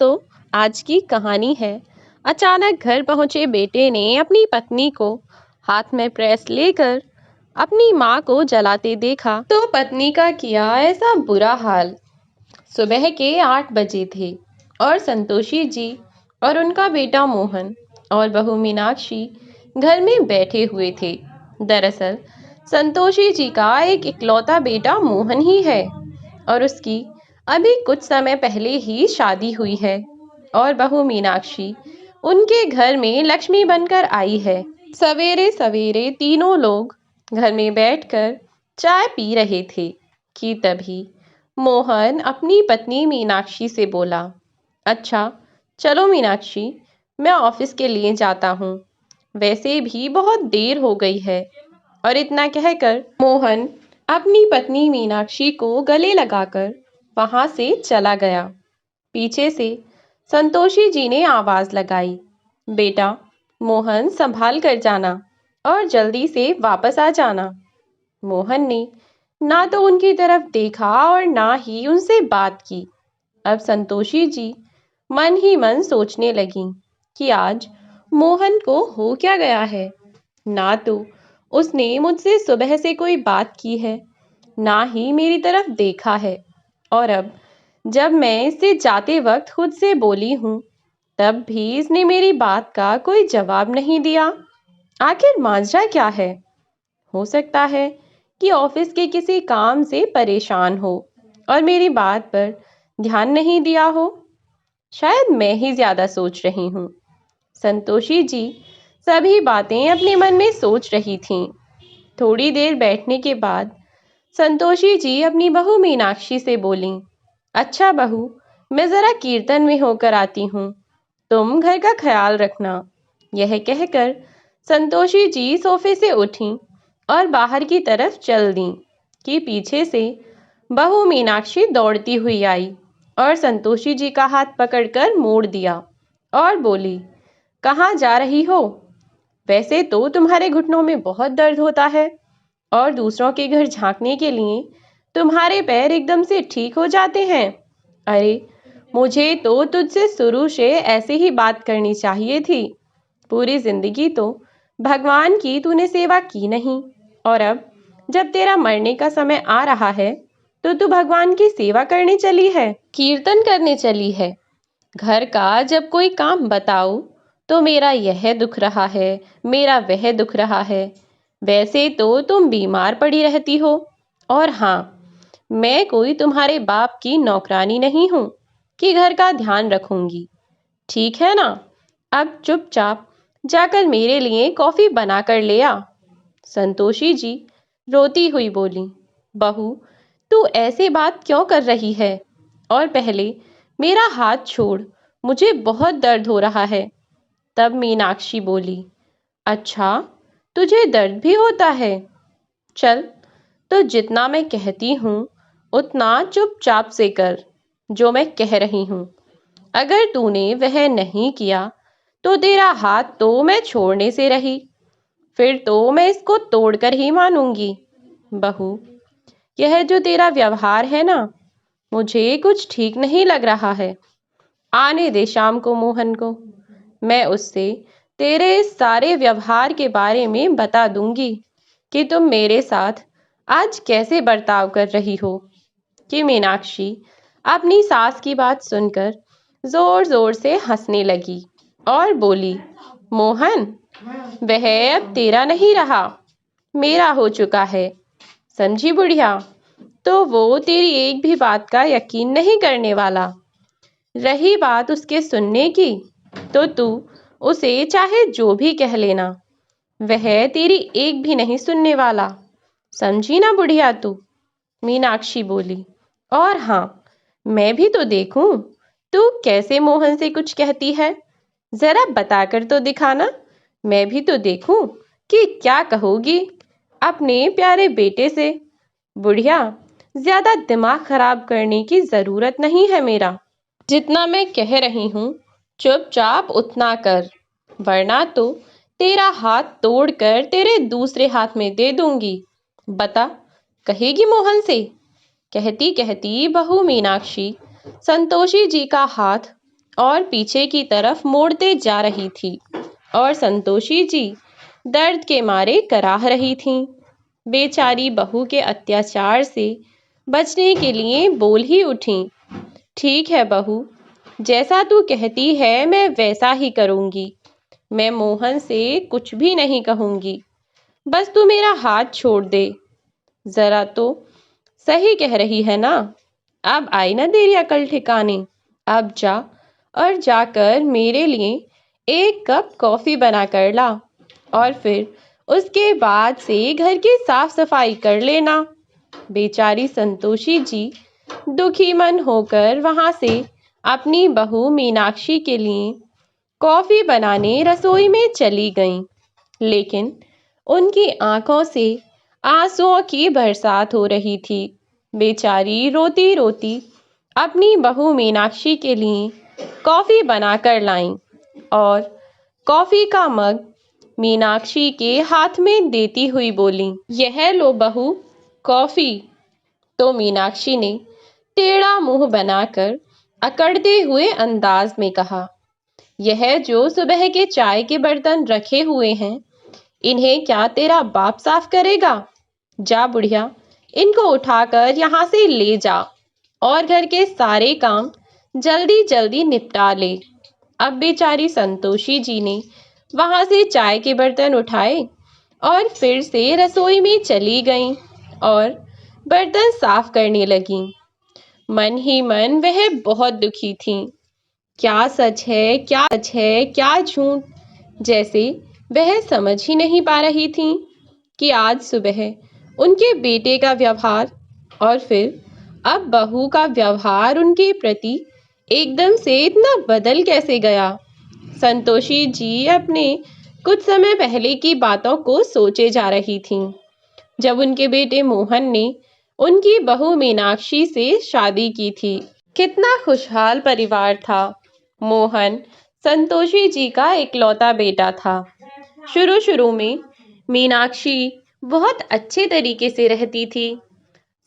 दोस्तों, आज की कहानी है। अचानक घर पहुंचे बेटे ने अपनी पत्नी को हाथ में प्रेस लेकर अपनी माँ को जलाते देखा तो पत्नी का किया ऐसा बुरा हाल। सुबह के 8 बजे थे और संतोषी जी और उनका बेटा मोहन और बहू मीनाक्षी घर में बैठे हुए थे। दरअसल संतोषी जी का एक इकलौता बेटा मोहन ही है और उसकी अभी कुछ समय पहले ही शादी हुई है और बहू मीनाक्षी उनके घर में लक्ष्मी बनकर आई है। सवेरे सवेरे तीनों लोग घर में बैठकर चाय पी रहे थे कि तभी मोहन अपनी पत्नी मीनाक्षी से बोला, अच्छा चलो मीनाक्षी, मैं ऑफिस के लिए जाता हूँ, वैसे भी बहुत देर हो गई है। और इतना कहकर मोहन अपनी पत्नी मीनाक्षी को गले लगाकर वहां से चला गया। पीछे से संतोषी जी ने आवाज लगाई, बेटा मोहन संभाल कर जाना और जल्दी से वापस आ जाना। मोहन ने ना तो उनकी तरफ देखा और ना ही उनसे बात की। अब संतोषी जी मन ही मन सोचने लगी कि आज मोहन को हो क्या गया है। ना तो उसने मुझसे सुबह से कोई बात की है, ना ही मेरी तरफ देखा है, और अब जब मैं इससे जाते वक्त खुद से बोली हूँ तब भी इसने मेरी बात का कोई जवाब नहीं दिया। आखिर माजरा क्या है? हो सकता है कि ऑफिस के किसी काम से परेशान हो और मेरी बात पर ध्यान नहीं दिया हो। शायद मैं ही ज्यादा सोच रही हूँ। संतोषी जी सभी बातें अपने मन में सोच रही थीं। थोड़ी देर बैठने के बाद संतोषी जी अपनी बहू मीनाक्षी से बोली, अच्छा बहू, मैं जरा कीर्तन में होकर आती हूँ, तुम घर का ख्याल रखना। यह कहकर संतोषी जी सोफे से उठी और बाहर की तरफ चल दी कि पीछे से बहू मीनाक्षी दौड़ती हुई आई और संतोषी जी का हाथ पकड़कर मोड़ दिया और बोली, कहाँ जा रही हो? वैसे तो तुम्हारे घुटनों में बहुत दर्द होता है और दूसरों के घर झांकने के लिए तुम्हारे पैर एकदम से ठीक हो जाते हैं। अरे मुझे तो तुझसे शुरू से ऐसे ही बात करनी चाहिए थी। पूरी जिंदगी तो भगवान की तूने सेवा की नहीं, और अब जब तेरा मरने का समय आ रहा है तो तू भगवान की सेवा करने चली है, कीर्तन करने चली है। घर का जब कोई काम बताओ तो मेरा यह दुख रहा है, मेरा वह दुख रहा है। वैसे तो तुम बीमार पड़ी रहती हो, और हाँ, मैं कोई तुम्हारे बाप की नौकरानी नहीं हूँ कि घर का ध्यान रखूंगी। ठीक है ना? अब चुपचाप जाकर मेरे लिए कॉफी बना कर ले आ। संतोषी जी रोती हुई बोली, बहू तू ऐसे बात क्यों कर रही है? और पहले मेरा हाथ छोड़, मुझे बहुत दर्द हो रहा है। तब मीनाक्षी बोली, अच्छा तुझे दर्द भी होता है? चल, तो जितना मैं कहती हूँ उतना चुपचाप से कर जो मैं कह रही हूँ। अगर तूने वह नहीं किया तो तेरा हाथ तो मैं छोड़ने से रही, फिर तो मैं इसको तोड़कर ही मानूंगी। बहू, यह जो तेरा व्यवहार है ना, मुझे कुछ ठीक नहीं लग रहा है। आने दे शाम को मोहन को, मैं उससे तेरे इस सारे व्यवहार के बारे में बता दूंगी कि तुम मेरे साथ आज कैसे बर्ताव कर रही हो। कि मीनाक्षी अपनी सास की बात सुनकर जोर जोर से हंसने लगी और बोली, मोहन वह अब तेरा नहीं रहा, मेरा हो चुका है। समझी बुढ़िया? तो वो तेरी एक भी बात का यकीन नहीं करने वाला। रही बात उसके सुनने की, तो तू उसे चाहे जो भी कह लेना, वह तेरी एक भी नहीं सुनने वाला। समझी ना बुढ़िया तू? मीनाक्षी बोली, और हाँ, मैं भी तो देखूं तू कैसे मोहन से कुछ कहती है। जरा बताकर तो दिखाना, मैं भी तो देखूं कि क्या कहोगी अपने प्यारे बेटे से। बुढ़िया, ज्यादा दिमाग खराब करने की जरूरत नहीं है मेरा। जितना मैं कह रही हूँ चुपचाप उतना कर, वरना तो तेरा हाथ तोड़कर तेरे दूसरे हाथ में दे दूंगी। बता, कहेगी मोहन से? कहती कहती बहू मीनाक्षी संतोषी जी का हाथ और पीछे की तरफ मोड़ते जा रही थी और संतोषी जी दर्द के मारे कराह रही थीं। बेचारी बहू के अत्याचार से बचने के लिए बोल ही उठी, ठीक है बहू, जैसा तू कहती है मैं वैसा ही करूंगी। मैं मोहन से कुछ भी नहीं कहूंगी, बस तू मेरा हाथ छोड़ दे। जरा तो सही कह रही है ना? अब आई ना तेरी अकल ठिकाने। अब जा और जाकर मेरे लिए एक कप कॉफी बना कर ला और फिर उसके बाद से घर की साफ सफाई कर लेना। बेचारी संतोषी जी दुखी मन होकर वहां से अपनी बहू मीनाक्षी के लिए कॉफी बनाने रसोई में चली गईं। लेकिन उनकी आंखों से आंसुओं की बरसात हो रही थी। बेचारी रोती रोती अपनी बहू मीनाक्षी के लिए कॉफी बनाकर लाईं और कॉफी का मग मीनाक्षी के हाथ में देती हुई बोली, यह लो बहू कॉफी। तो मीनाक्षी ने टेढ़ा मुंह बनाकर अकड़ते हुए अंदाज में कहा, यह जो सुबह के चाय के बर्तन रखे हुए हैं, इन्हें क्या तेरा बाप साफ करेगा? जा बुढ़िया, इनको उठाकर यहाँ से ले जा और घर के सारे काम जल्दी जल्दी निपटा ले। अब बेचारी संतोषी जी ने वहां से चाय के बर्तन उठाए और फिर से रसोई में चली गईं और बर्तन साफ करने लगीं। मन ही मन वह बहुत दुखी थीं। क्या सच है क्या झूठ, जैसे वह समझ ही नहीं पा रही थीं कि आज सुबह उनके बेटे का व्यवहार और फिर अब बहू का व्यवहार उनके प्रति एकदम से इतना बदल कैसे गया। संतोषी जी अपने कुछ समय पहले की बातों को सोचे जा रही थीं, जब उनके बेटे मोहन ने उनकी बहू मीनाक्षी से शादी की थी। कितना खुशहाल परिवार था। मोहन संतोषी जी का इकलौता बेटा था। शुरू शुरू में मीनाक्षी बहुत अच्छे तरीके से रहती थी।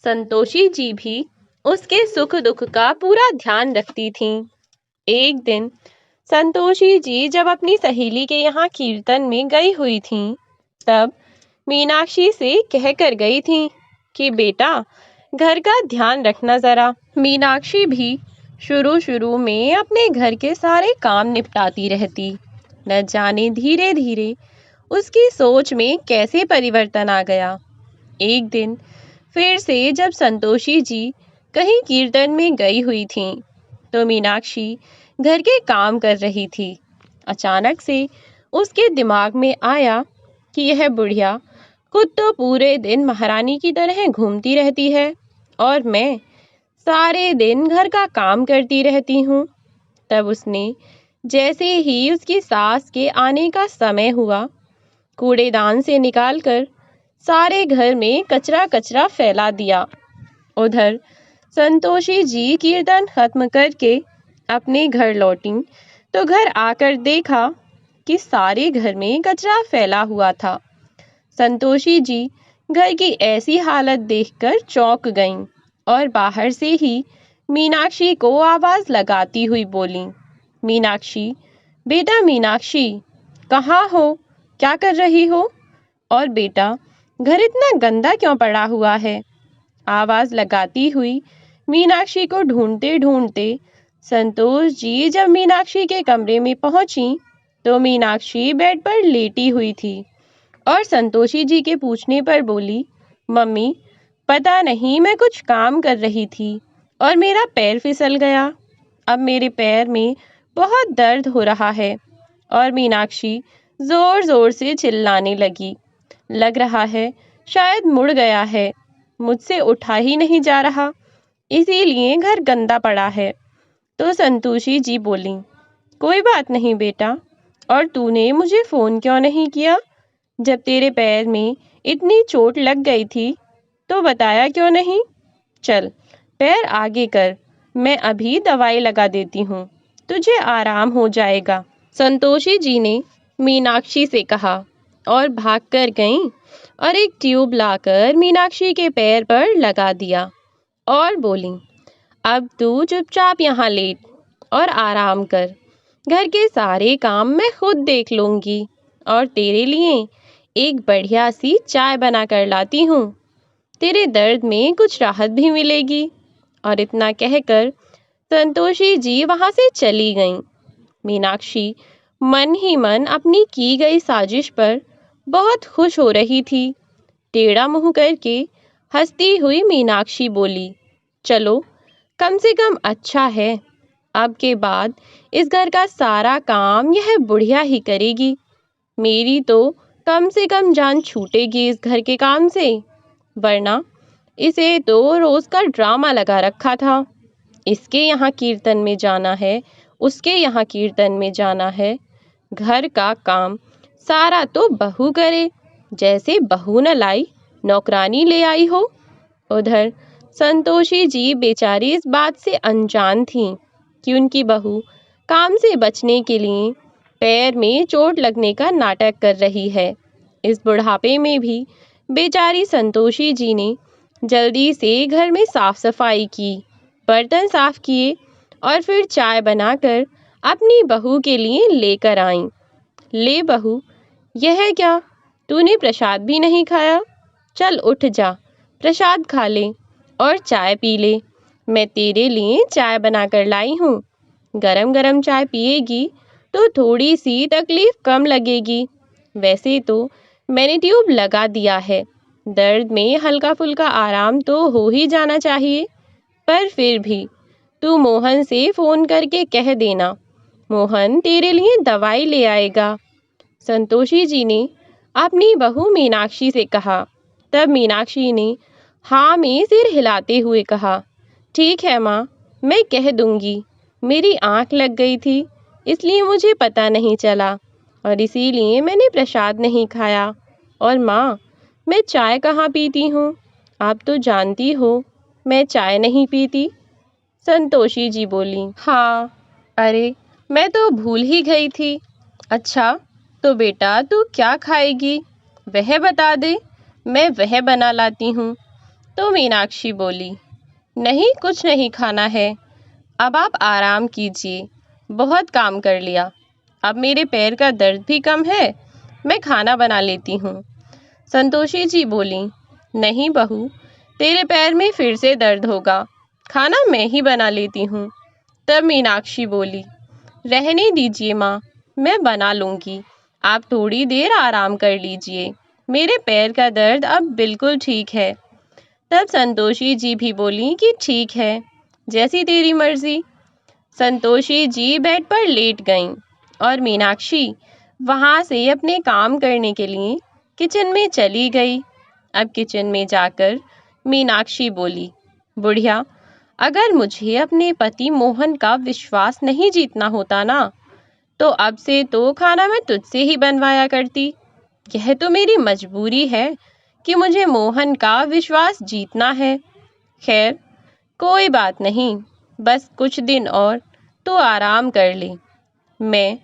संतोषी जी भी उसके सुख दुख का पूरा ध्यान रखती थीं। एक दिन संतोषी जी जब अपनी सहेली के यहाँ कीर्तन में गई हुई थीं, तब मीनाक्षी से कह कर गई थीं कि बेटा घर का ध्यान रखना जरा। मीनाक्षी भी शुरू शुरू में अपने घर के सारे काम निपटाती रहती। न जाने धीरे धीरे उसकी सोच में कैसे परिवर्तन आ गया। एक दिन फिर से जब संतोषी जी कहीं कीर्तन में गई हुई थीं, तो मीनाक्षी घर के काम कर रही थी। अचानक से उसके दिमाग में आया कि यह बुढ़िया खुद तो पूरे दिन महारानी की तरह घूमती रहती है और मैं सारे दिन घर का काम करती रहती हूँ। तब उसने जैसे ही उसकी सास के आने का समय हुआ, कूड़ेदान से निकालकर सारे घर में कचरा कचरा फैला दिया। उधर संतोषी जी कीर्तन खत्म करके अपने घर लौटी तो घर आकर देखा कि सारे घर में कचरा फैला हुआ था। संतोषी जी घर की ऐसी हालत देखकर चौंक गईं और बाहर से ही मीनाक्षी को आवाज लगाती हुई बोली, मीनाक्षी, बेटा मीनाक्षी, कहाँ हो? क्या कर रही हो? और बेटा घर इतना गंदा क्यों पड़ा हुआ है? आवाज लगाती हुई मीनाक्षी को ढूंढते ढूंढते संतोष जी जब मीनाक्षी के कमरे में पहुंची तो मीनाक्षी बेड पर लेटी हुई थी और संतोषी जी के पूछने पर बोली, मम्मी, पता नहीं मैं कुछ काम कर रही थी और मेरा पैर फिसल गया। अब मेरे पैर में बहुत दर्द हो रहा है। और मीनाक्षी जोर जोर से चिल्लाने लगी, लग रहा है शायद मुड़ गया है, मुझसे उठा ही नहीं जा रहा, इसीलिए घर गंदा पड़ा है। तो संतोषी जी बोली, कोई बात नहीं बेटा, और तूने मुझे फोन क्यों नहीं किया? जब तेरे पैर में इतनी चोट लग गई थी तो बताया क्यों नहीं? चल पैर आगे कर, मैं अभी दवाई लगा देती हूँ, तुझे आराम हो जाएगा। संतोषी जी ने मीनाक्षी से कहा और भागकर गईं और एक ट्यूब लाकर मीनाक्षी के पैर पर लगा दिया और बोली, अब तू चुपचाप यहाँ लेट, और आराम कर। घर के सारे काम मैं खुद देख लूंगी और तेरे लिए एक बढ़िया सी चाय बना कर लाती हूँ। तेरे दर्द में कुछ राहत भी मिलेगी। और इतना कहकर संतोषी जी वहां से चली गईं। मीनाक्षी मन ही मन अपनी की गई साजिश पर बहुत खुश हो रही थी। टेढ़ा मुंह करके हंसती हुई मीनाक्षी बोली, चलो, कम से कम अच्छा है। अब के बाद इस घर का सारा काम यह बुढ़िया ही करेगी। मेरी तो कम से कम जान छूटेगी इस घर के काम से, वरना इसे तो रोज का ड्रामा लगा रखा था। इसके यहाँ कीर्तन में जाना है, उसके यहाँ कीर्तन में जाना है। घर का काम सारा तो बहू करे, जैसे बहू न लाई नौकरानी ले आई हो। उधर संतोषी जी बेचारी इस बात से अनजान थीं कि उनकी बहू काम से बचने के लिए पैर में चोट लगने का नाटक कर रही है। इस बुढ़ापे में भी बेचारी संतोषी जी ने जल्दी से घर में साफ सफाई की, बर्तन साफ किए और फिर चाय बनाकर अपनी बहू के लिए लेकर आईं। ले बहू, यह है क्या? तूने प्रसाद भी नहीं खाया? चल उठ जा, प्रसाद खा ले और चाय पी ले। मैं तेरे लिए चाय बनाकर लाई हूँ। गरम गरम चाय पिएगी तो थोड़ी सी तकलीफ कम लगेगी। वैसे तो मैंने ट्यूब लगा दिया है, दर्द में हल्का फुल्का आराम तो हो ही जाना चाहिए। पर फिर भी तू मोहन से फोन करके कह देना, मोहन तेरे लिए दवाई ले आएगा। संतोषी जी ने अपनी बहू मीनाक्षी से कहा। तब मीनाक्षी ने हाँ में सिर हिलाते हुए कहा, ठीक है माँ, मैं कह दूंगी। मेरी आंख लग गई थी, इसलिए मुझे पता नहीं चला और इसीलिए मैंने प्रसाद नहीं खाया। और माँ, मैं चाय कहाँ पीती हूँ? आप तो जानती हो मैं चाय नहीं पीती। संतोषी जी बोली, हाँ, अरे मैं तो भूल ही गई थी। अच्छा, तो बेटा तू क्या खाएगी, वह बता दे, मैं वह बना लाती हूँ। तो मीनाक्षी बोली, नहीं, कुछ नहीं खाना है। अब आप आराम कीजिए, बहुत काम कर लिया। अब मेरे पैर का दर्द भी कम है, मैं खाना बना लेती हूँ। संतोषी जी बोली, नहीं बहू, तेरे पैर में फिर से दर्द होगा, खाना मैं ही बना लेती हूँ। तब मीनाक्षी बोली, रहने दीजिए माँ, मैं बना लूँगी। आप थोड़ी देर आराम कर लीजिए, मेरे पैर का दर्द अब बिल्कुल ठीक है। तब संतोषी जी भी बोली कि ठीक है, जैसी तेरी मर्जी। संतोषी जी बेड पर लेट गईं और मीनाक्षी वहां से अपने काम करने के लिए किचन में चली गई। अब किचन में जाकर मीनाक्षी बोली, बुढ़िया, अगर मुझे अपने पति मोहन का विश्वास नहीं जीतना होता ना, तो अब से तो खाना मैं तुझसे ही बनवाया करती। यह तो मेरी मजबूरी है कि मुझे मोहन का विश्वास जीतना है। खैर, कोई बात नहीं, बस कुछ दिन और तो आराम कर ले। मैं